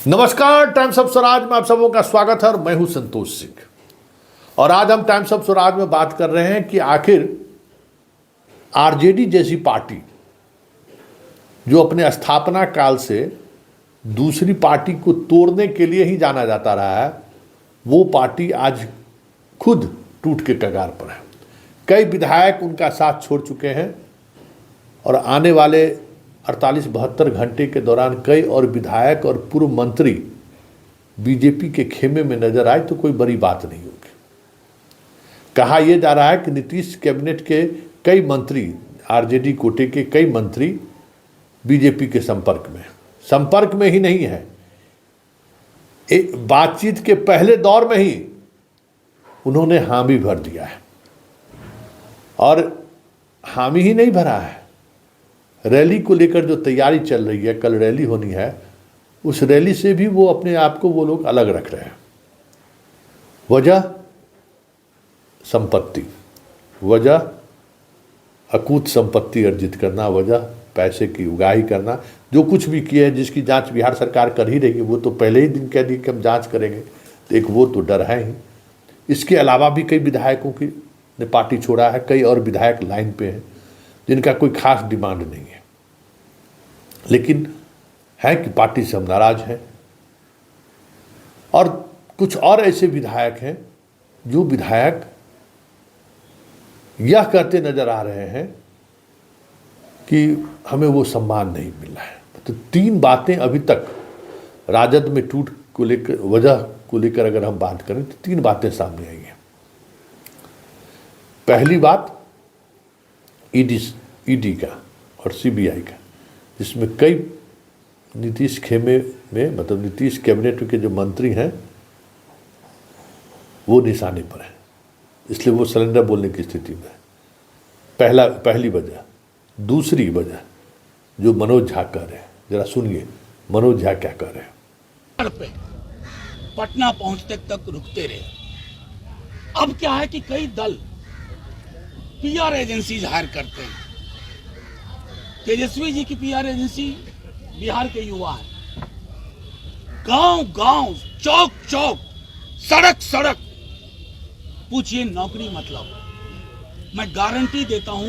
नमस्कार, times of Swaraj में आप सबों का स्वागत है और मैं हूं संतोष सिंह। और आज हम टाइम्स ऑफ स्वराज में बात कर रहे हैं कि आखिर आरजेडी जैसी पार्टी जो अपने स्थापना काल से दूसरी पार्टी को तोड़ने के लिए ही जाना जाता रहा है, वो पार्टी आज खुद टूट के कगार पर है। कई विधायक उनका साथ छोड़ चुके हैं और आने वाले 48-72 घंटे के दौरान कई और विधायक और पूर्व मंत्री बीजेपी के खेमे में नजर आए तो कोई बड़ी बात नहीं होगी। कहा यह जा रहा है कि नीतीश कैबिनेट के कई मंत्री, आरजेडी कोटे के कई मंत्री बीजेपी के संपर्क में ही नहीं है, बातचीत के पहले दौर में ही उन्होंने हामी भर दिया है। और हामी ही नहीं भरा है, रैली को लेकर जो तैयारी चल रही है, कल रैली होनी है, उस रैली से भी वो अपने आप को वो लोग अलग रख रहे हैं। वजह संपत्ति, वजह अकूत संपत्ति अर्जित करना, वजह पैसे की उगाही करना। जो कुछ भी किया है, जिसकी जांच बिहार सरकार कर ही रही है, वो तो पहले ही दिन कह दी कि हम जांच करेंगे, तो एक वो तो डर है ही। इसके अलावा भी कई विधायकों की ने पार्टी छोड़ा है, कई और विधायक लाइन पे हैं जिनका कोई खास डिमांड नहीं है, लेकिन है कि पार्टी से हम नाराज हैं। और कुछ और ऐसे विधायक हैं जो विधायक यह कहते नजर आ रहे हैं कि हमें वो सम्मान नहीं मिला है। तो तीन बातें अभी तक राजद में टूट को लेकर, वजह को लेकर अगर हम बात करें तो तीन बातें सामने आई हैं। पहली बात ईडी का और सीबीआई का, जिसमें कई नीतीश खेमे में, मतलब नीतीश कैबिनेट के जो मंत्री हैं वो निशाने पर हैं, इसलिए वो सिलेंडर बोलने की स्थिति में है। पहली वजह। दूसरी वजह जो मनोज झा कह रहे हैं, जरा सुनिए मनोज झा क्या कह रहे हैं। पटना पहुंचते तक रुकते रहे। अब क्या है कि कई दल पीआर एजेंसीज हायर करते हैं। तेजस्वी जी की पीआर एजेंसी बिहार के युवा है। गांव गांव, चौक चौक, सड़क सड़क पूछिए नौकरी मतलब। मैं गारंटी देता हूं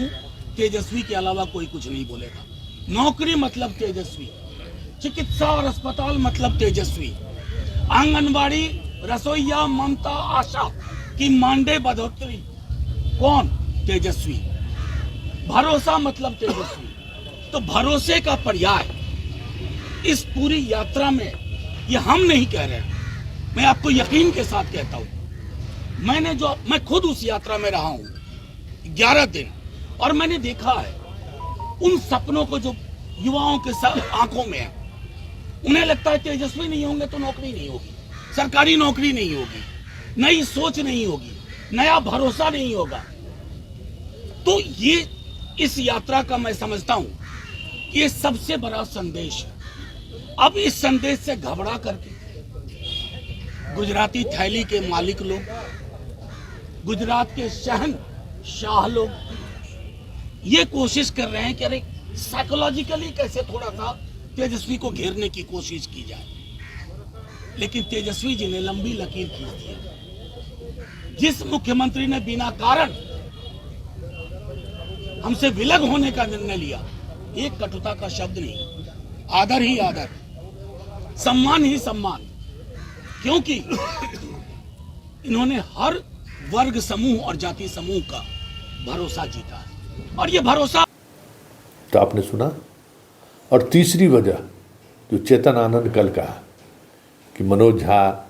तेजस्वी के अलावा कोई कुछ नहीं बोलेगा। नौकरी मतलब तेजस्वी, चिकित्सा और अस्पताल मतलब तेजस्वी, आंगनबाड़ी, रसोईया, ममता, आशा की मानदेय बढ़ोतरी कौन? तेजस्वी। भरोसा मतलब तेजस्वी। तो भरोसे का पर्याय इस पूरी यात्रा में, ये हम नहीं कह रहे, मैं आपको यकीन के साथ कहता हूं, मैं खुद उस यात्रा में रहा हूं 11 दिन, और मैंने देखा है उन सपनों को जो युवाओं के आंखों में है। उन्हें लगता है तेजस्वी नहीं होंगे तो नौकरी नहीं होगी, सरकारी नौकरी नहीं होगी, नई सोच नहीं होगी, नया भरोसा नहीं होगा। तो ये इस यात्रा का मैं समझता हूं कि ये सबसे बड़ा संदेश है। अब इस संदेश से घबरा करके गुजराती थैली के मालिक लोग, गुजरात के शहंशाह लोग ये कोशिश कर रहे हैं कि अरे साइकोलॉजिकली कैसे थोड़ा सा तेजस्वी को घेरने की कोशिश की जाए। लेकिन तेजस्वी जी ने लंबी लकीर खींच दी। जिस मुख्यमंत्री ने बिना कारण हमसे विलग होने का निर्णय लिया, एक कटुता का शब्द नहीं, आदर ही आदर, सम्मान ही सम्मान, क्योंकि इन्होंने हर वर्ग समूह और जाति समूह का भरोसा जीता और ये भरोसा। तो आपने सुना। और तीसरी वजह जो चेतन आनंद कल कहा कि मनोज झा,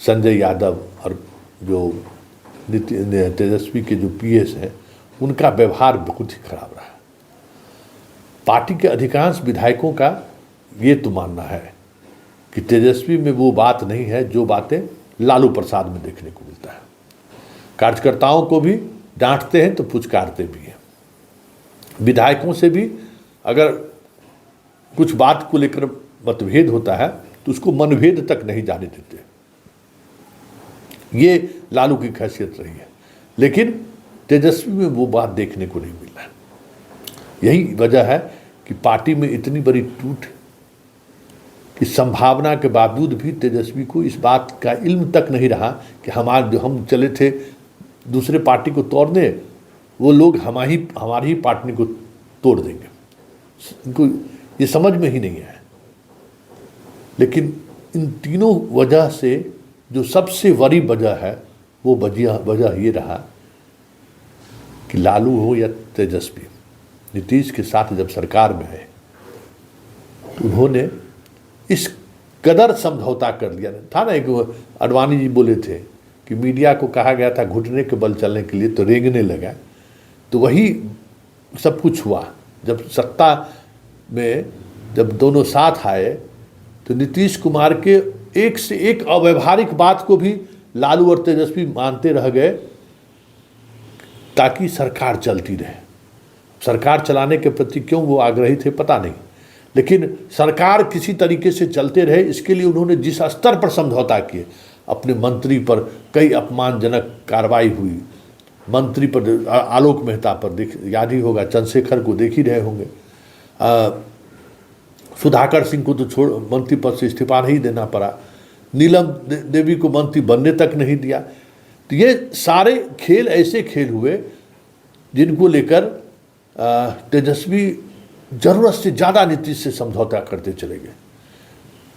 संजय यादव और जो तेजस्वी के जो पीएस हैं, उनका व्यवहार बहुत ही खराब रहा। पार्टी के अधिकांश विधायकों का ये तो मानना है कि तेजस्वी में वो बात नहीं है जो बातें लालू प्रसाद में देखने को मिलता है। कार्यकर्ताओं को भी डांटते हैं तो पुचकारते भी हैं। विधायकों से भी अगर कुछ बात को लेकर मतभेद होता है तो उसको मनभेद तक नहीं जाने देते। ये लालू की खासियत रही है, लेकिन तेजस्वी में वो बात देखने को नहीं मिल रहा है। यही वजह है कि पार्टी में इतनी बड़ी टूट कि संभावना के बावजूद भी तेजस्वी को इस बात का इल्म तक नहीं रहा कि हम चले थे दूसरे पार्टी को तोड़ने, वो लोग हमारी ही पार्टी को तोड़ देंगे। इनको ये समझ में ही नहीं आया। लेकिन इन तीनों वजह से जो सबसे बड़ी वजह है वो वजह ये रहा कि लालू हो या तेजस्वी, नीतीश के साथ जब सरकार में है तो उन्होंने इस कदर समझौता कर लिया था ना। एक अडवाणी जी बोले थे कि मीडिया को कहा गया था घुटने के बल चलने के लिए, तो रेंगने लगा। तो वही सब कुछ हुआ। जब सत्ता में जब दोनों साथ आए तो नीतीश कुमार के एक से एक अव्यवहारिक बात को भी लालू और तेजस्वी मानते रह गए ताकि सरकार चलती रहे। सरकार चलाने के प्रति क्यों वो आग्रही थे पता नहीं, लेकिन सरकार किसी तरीके से चलते रहे, इसके लिए उन्होंने जिस स्तर पर समझौता किए, अपने मंत्री पर कई अपमानजनक कार्रवाई हुई, मंत्री पर आलोक मेहता पर याद ही होगा, चंद्रशेखर को देख ही रहे होंगे, सुधाकर सिंह को तो मंत्री पद से इस्तीफा नहीं देना पड़ा, नीलम देवी को मंत्री बनने तक नहीं दिया। तो ये सारे खेल ऐसे खेल हुए जिनको लेकर तेजस्वी जरूरत से ज़्यादा नीतीश से समझौता करते चले गए।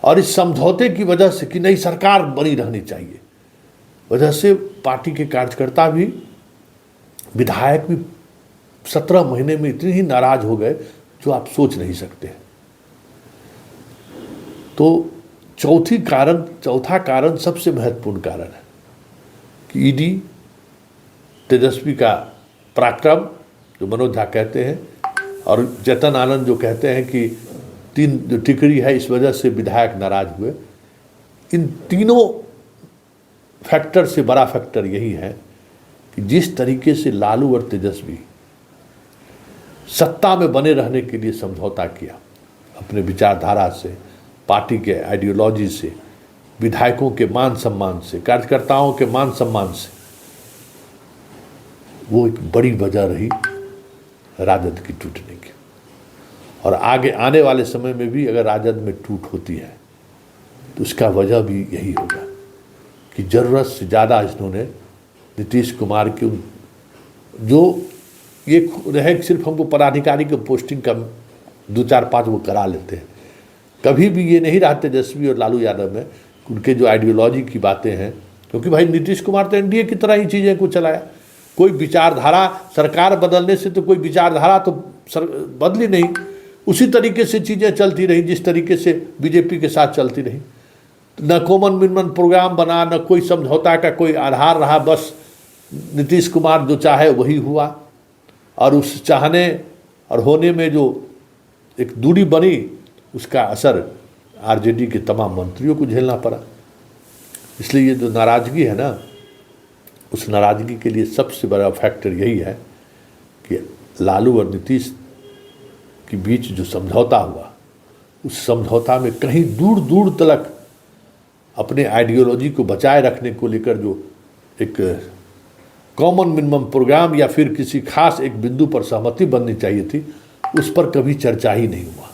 और इस समझौते की वजह से कि नहीं सरकार बनी रहनी चाहिए, वजह से पार्टी के कार्यकर्ता भी, विधायक भी 17 महीने में इतने ही नाराज हो गए जो आप सोच नहीं सकते। तो चौथा कारण सबसे महत्वपूर्ण कारण है कि ईडी, तेजस्वी का पराक्रम जो मनोज झा कहते हैं और जतन आनंद जो कहते हैं कि 3 जो टिकड़ी है इस वजह से विधायक नाराज हुए। इन तीनों फैक्टर से बड़ा फैक्टर यही है कि जिस तरीके से लालू और तेजस्वी सत्ता में बने रहने के लिए समझौता किया, अपने विचारधारा से, पार्टी के आइडियोलॉजी से, विधायकों के मान सम्मान से, कार्यकर्ताओं के मान सम्मान से, वो एक बड़ी वजह रही राजद की टूटने की। और आगे आने वाले समय में भी अगर राजद में टूट होती है तो उसका वजह भी यही होगा कि ज़रूरत से ज़्यादा इन्होंने नीतीश कुमार के जो ये रहे सिर्फ हमको पदाधिकारी के पोस्टिंग का 2-4-5 वो करा लेते हैं, कभी भी ये नहीं रहा तेजस्वी और लालू यादव में उनके जो आइडियोलॉजी की बातें हैं। क्योंकि भाई नीतीश कुमार तो एनडीए की तरह ही चीज़ें को चलाया, कोई विचारधारा, सरकार बदलने से तो कोई विचारधारा तो बदली नहीं, उसी तरीके से चीज़ें चलती रही जिस तरीके से बीजेपी के साथ चलती रही। न कॉमन मिनिमम प्रोग्राम बना, न कोई समझौता का कोई आधार रहा, बस नीतीश कुमार जो चाहे वही हुआ। और उस चाहने और होने में जो एक दूरी बनी, उसका असर आरजेडी के तमाम मंत्रियों को झेलना पड़ा। इसलिए ये जो नाराज़गी है ना, उस नाराज़गी के लिए सबसे बड़ा फैक्टर यही है कि लालू और नीतीश के बीच जो समझौता हुआ, उस समझौता में कहीं दूर दूर तक अपने आइडियोलॉजी को बचाए रखने को लेकर जो एक कॉमन मिनिमम प्रोग्राम या फिर किसी खास एक बिंदु पर सहमति बननी चाहिए थी, उस पर कभी चर्चा ही नहीं हुआ।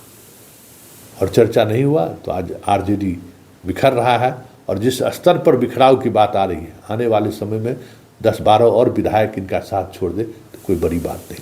और चर्चा नहीं हुआ तो आज आरजेडी बिखर रहा है। और जिस स्तर पर बिखराव की बात आ रही है, आने वाले समय में 10-12 और विधायक इनका साथ छोड़ दे तो कोई बड़ी बात नहीं।